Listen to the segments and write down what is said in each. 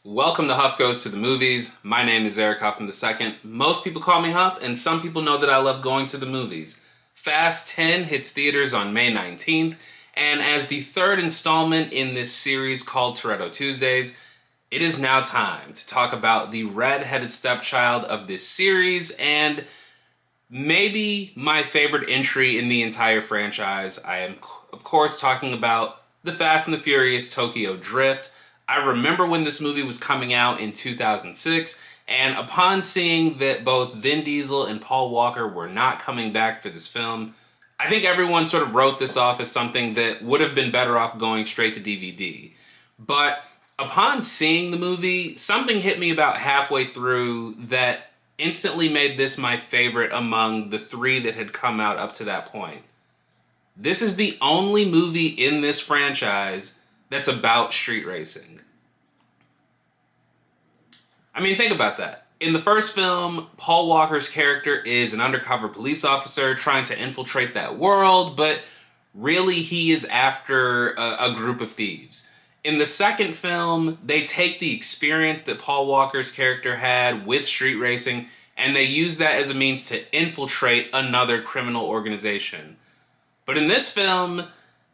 Welcome to Huff Goes to the Movies. My name is Eric Huffman II. Most people call me Huff, and some people know that I love going to the movies. Fast 10 hits theaters on May 19th, and as the third installment in this series called Toretto Tuesdays, it is now time to talk about the red-headed stepchild of this series, and maybe my favorite entry in the entire franchise. I am, of course, talking about the Fast and the Furious Tokyo Drift. I remember when this movie was coming out in 2006, and upon seeing that both Vin Diesel and Paul Walker were not coming back for this film, I think everyone sort of wrote this off as something that would have been better off going straight to DVD. But upon seeing the movie, something hit me about halfway through that instantly made this my favorite among the three that had come out up to that point. This is the only movie in this franchise that's about street racing. I mean, think about that. In the first film, Paul Walker's character is an undercover police officer trying to infiltrate that world, but really he is after a group of thieves. In the second film, they take the experience that Paul Walker's character had with street racing and they use that as a means to infiltrate another criminal organization. But in this film,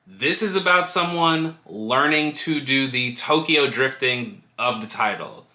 this is about someone learning to do the Tokyo drifting of the title.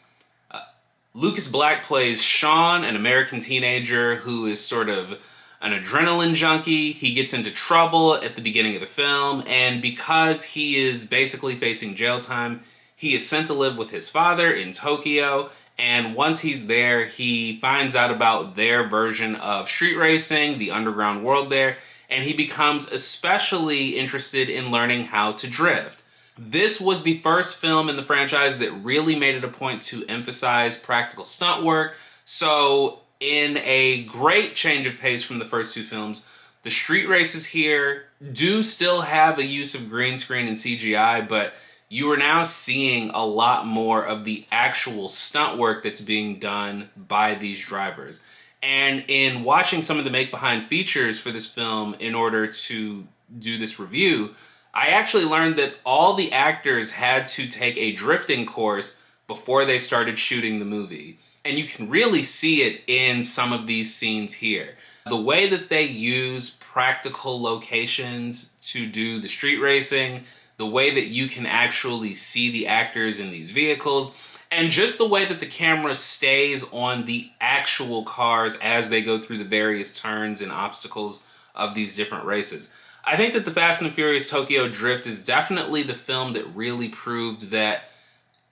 Lucas Black plays Sean, an American teenager who is sort of an adrenaline junkie. He gets into trouble at the beginning of the film, and because he is basically facing jail time, he is sent to live with his father in Tokyo, and once he's there, he finds out about their version of street racing, the underground world there, and he becomes especially interested in learning how to drift. This was the first film in the franchise that really made it a point to emphasize practical stunt work, so in a great change of pace from the first two films, the street races here do still have a use of green screen and CGI, but you are now seeing a lot more of the actual stunt work that's being done by these drivers. And in watching some of the make-behind features for this film in order to do this review, I actually learned that all the actors had to take a drifting course before they started shooting the movie. And you can really see it in some of these scenes here. The way that they use practical locations to do the street racing, the way that you can actually see the actors in these vehicles, and just the way that the camera stays on the actual cars as they go through the various turns and obstacles of these different races. I think that the Fast and the Furious Tokyo Drift is definitely the film that really proved that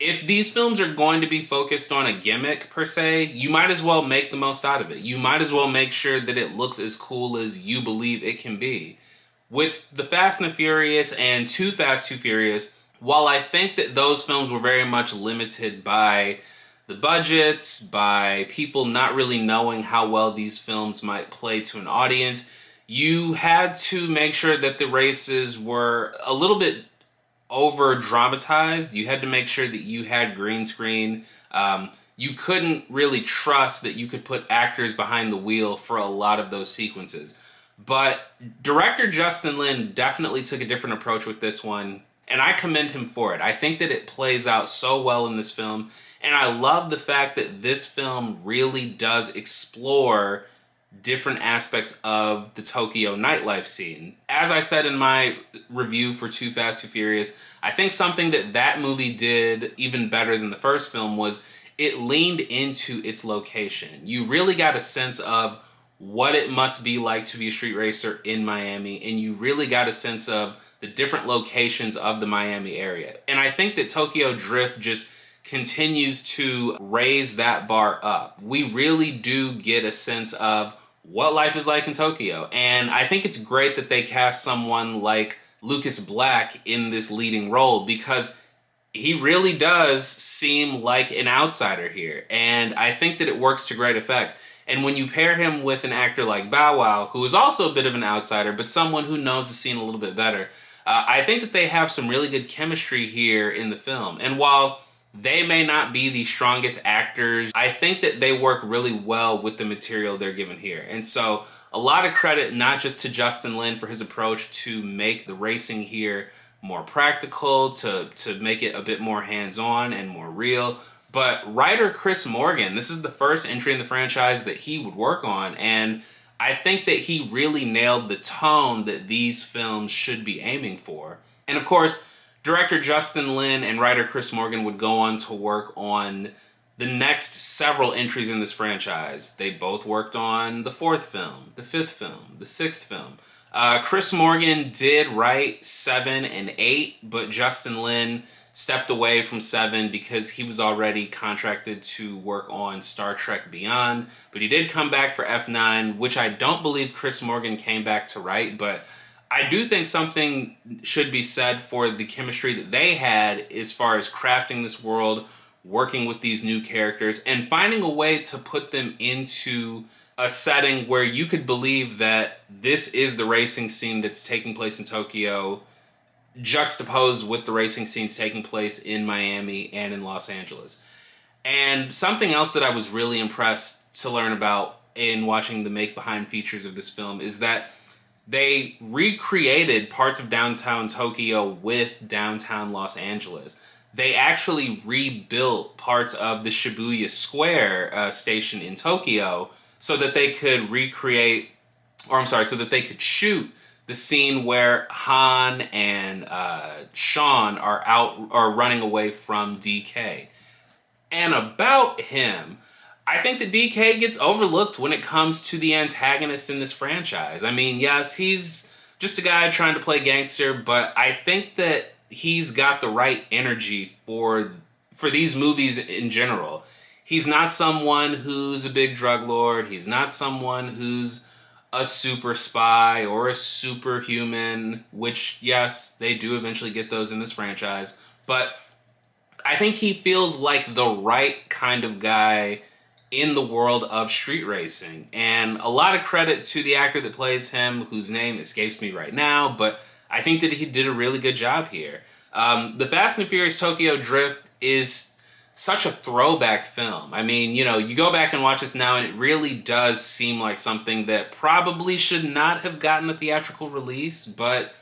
if these films are going to be focused on a gimmick, per se, you might as well make the most out of it. You might as well make sure that it looks as cool as you believe it can be. With the Fast and the Furious and Too Fast, Too Furious, while I think that those films were very much limited by the budgets, by people not really knowing how well these films might play to an audience, you had to make sure that the races were a little bit over dramatized. You had to make sure that you had green screen. You couldn't really trust that you could put actors behind the wheel for a lot of those sequences. But director Justin Lin definitely took a different approach with this one, and I commend him for it. I think that it plays out so well in this film, and I love the fact that this film really does explore different aspects of the Tokyo nightlife scene. As I said in my review for Too Fast, Too Furious, I think something that that movie did even better than the first film was it leaned into its location. You really got a sense of what it must be like to be a street racer in Miami, and you really got a sense of the different locations of the Miami area. And I think that Tokyo Drift just continues to raise that bar up. We really do get a sense of what life is like in Tokyo. And I think it's great that they cast someone like Lucas Black in this leading role because he really does seem like an outsider here. And I think that it works to great effect. And when you pair him with an actor like Bow Wow, who is also a bit of an outsider, but someone who knows the scene a little bit better, I think that they have some really good chemistry here in the film. And while they may not be the strongest actors, I think that they work really well with the material they're given here. And so a lot of credit not just to Justin Lin for his approach to make the racing here more practical, to make it a bit more hands-on and more real. But writer Chris Morgan, this is the first entry in the franchise that he would work on, and I think that he really nailed the tone that these films should be aiming for. And of course, director Justin Lin and writer Chris Morgan would go on to work on the next several entries in this franchise. They both worked on the 4th film, the 5th film, the 6th film. Chris Morgan did write 7 and 8, but Justin Lin stepped away from 7 because he was already contracted to work on Star Trek Beyond. But he did come back for F9, which I don't believe Chris Morgan came back to write, but I do think something should be said for the chemistry that they had as far as crafting this world, working with these new characters, and finding a way to put them into a setting where you could believe that this is the racing scene that's taking place in Tokyo, juxtaposed with the racing scenes taking place in Miami and in Los Angeles. And something else that I was really impressed to learn about in watching the make-behind features of this film is that they recreated parts of downtown Tokyo with downtown Los Angeles. They actually rebuilt parts of the Shibuya Square station in Tokyo so that they could so that they could shoot the scene where Han and Sean are running away from DK. And about him, I think that DK gets overlooked when it comes to the antagonists in this franchise. I mean, yes, he's just a guy trying to play gangster, but I think that he's got the right energy for these movies in general. He's not someone who's a big drug lord. He's not someone who's a super spy or a superhuman, which, yes, they do eventually get those in this franchise. But I think he feels like the right kind of guy in the world of street racing. And a lot of credit to the actor that plays him, whose name escapes me right now, but I think that he did a really good job here. The Fast and Furious Tokyo Drift is such a throwback film. I mean, you know, you go back and watch this now and it really does seem like something that probably should not have gotten a theatrical release, but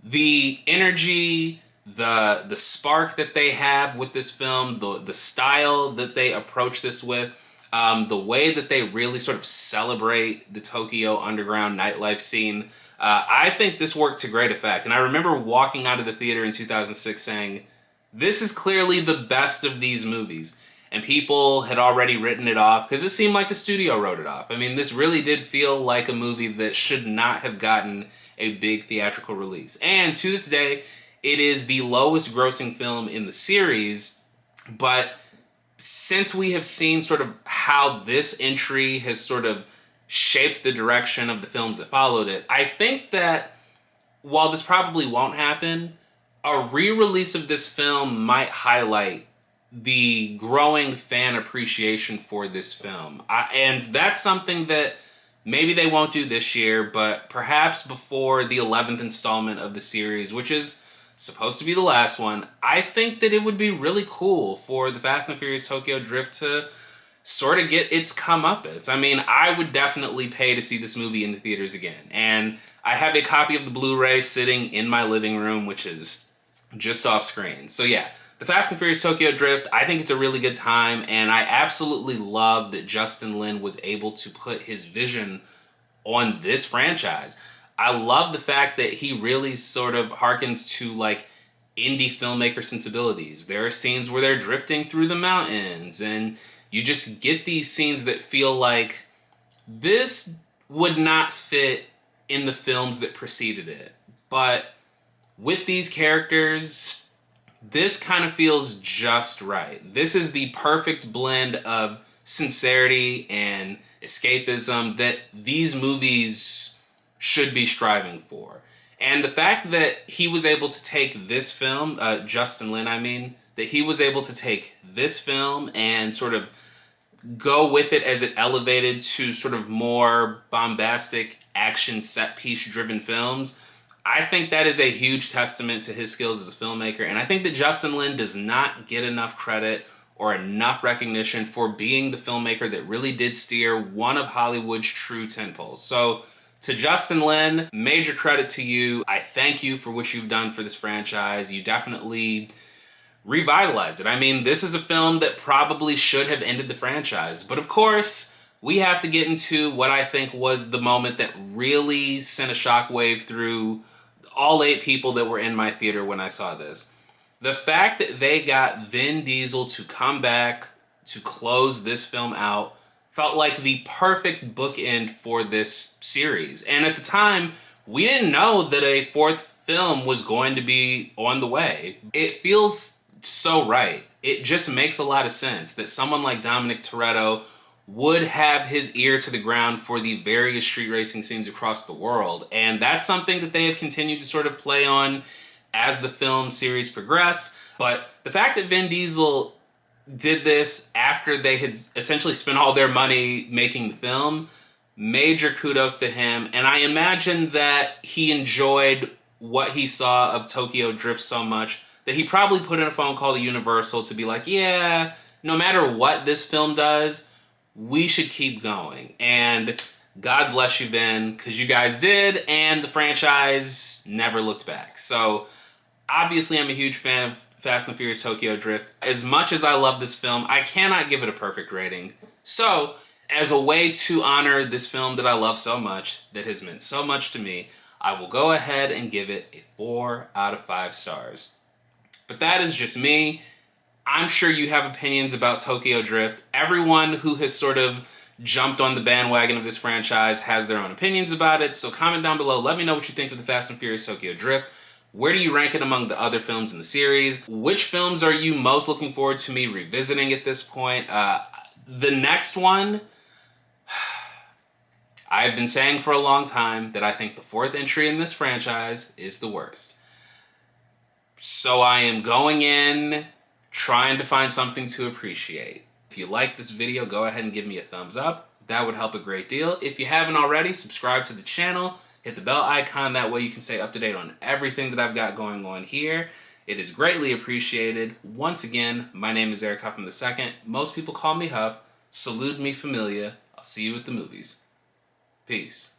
the energy, the spark that they have with this film, the style that they approach this with, the way that they really sort of celebrate the Tokyo underground nightlife scene, I think this worked to great effect. And I remember walking out of the theater in 2006 saying, this is clearly the best of these movies. And people had already written it off because it seemed like the studio wrote it off. I mean, this really did feel like a movie that should not have gotten a big theatrical release. And to this day, it is the lowest grossing film in the series, but since we have seen sort of how this entry has sort of shaped the direction of the films that followed it, I think that while this probably won't happen, a re-release of this film might highlight the growing fan appreciation for this film. And that's something that maybe they won't do this year, but perhaps before the 11th installment of the series, which is supposed to be the last one, I think that it would be really cool for the Fast and Furious Tokyo Drift to sort of get its comeuppance. I mean, I would definitely pay to see this movie in the theaters again. And I have a copy of the Blu-ray sitting in my living room, which is just off screen. So yeah, the Fast and Furious Tokyo Drift, I think it's a really good time, and I absolutely love that Justin Lin was able to put his vision on this franchise. I love the fact that he really sort of harkens to like indie filmmaker sensibilities. There are scenes where they're drifting through the mountains, and you just get these scenes that feel like this would not fit in the films that preceded it. But with these characters, this kind of feels just right. This is the perfect blend of sincerity and escapism that these movies should be striving for. And the fact that he was able to take this film, Justin Lin, that he was able to take this film and sort of go with it as it elevated to sort of more bombastic action set piece driven films, I think that is a huge testament to his skills as a filmmaker. And I think that Justin Lin does not get enough credit or enough recognition for being the filmmaker that really did steer one of Hollywood's true tentpoles. So To Justin Lin, major credit to you. I thank you for what you've done for this franchise. You definitely revitalized it. I mean, this is a film that probably should have ended the franchise. But of course, we have to get into what I think was the moment that really sent a shockwave through all 8 people that were in my theater when I saw this. The fact that they got Vin Diesel to come back to close this film out felt like the perfect bookend for this series. And at the time, we didn't know that a 4th film was going to be on the way. It feels so right. It just makes a lot of sense that someone like Dominic Toretto would have his ear to the ground for the various street racing scenes across the world. And that's something that they have continued to sort of play on as the film series progressed. But the fact that Vin Diesel did this after they had essentially spent all their money making the film, major kudos to him. And I imagine that he enjoyed what he saw of Tokyo Drift so much that he probably put in a phone call to Universal to be like, yeah, no matter what this film does, we should keep going. And God bless you, Vin, because you guys did, and the franchise never looked back. So obviously I'm a huge fan of Fast and Furious Tokyo Drift. As much as I love this film, I cannot give it a perfect rating. So, as a way to honor this film that I love so much, that has meant so much to me, I will go ahead and give it a 4 out of 5 stars. But that is just me. I'm sure you have opinions about Tokyo Drift. Everyone who has sort of jumped on the bandwagon of this franchise has their own opinions about it. So comment down below. Let me know what you think of the Fast and Furious Tokyo Drift. Where do you rank it among the other films in the series? Which films are you most looking forward to me revisiting at this point? The next one, I've been saying for a long time that I think the 4th entry in this franchise is the worst. So I am going in trying to find something to appreciate. If you like this video, go ahead and give me a thumbs up. That would help a great deal. If you haven't already, subscribe to the channel. Hit the bell icon, that way you can stay up to date on everything that I've got going on here. It is greatly appreciated. Once again, my name is Eric Huffman II. Most people call me Huff. Salute me familia. I'll see you at the movies. Peace.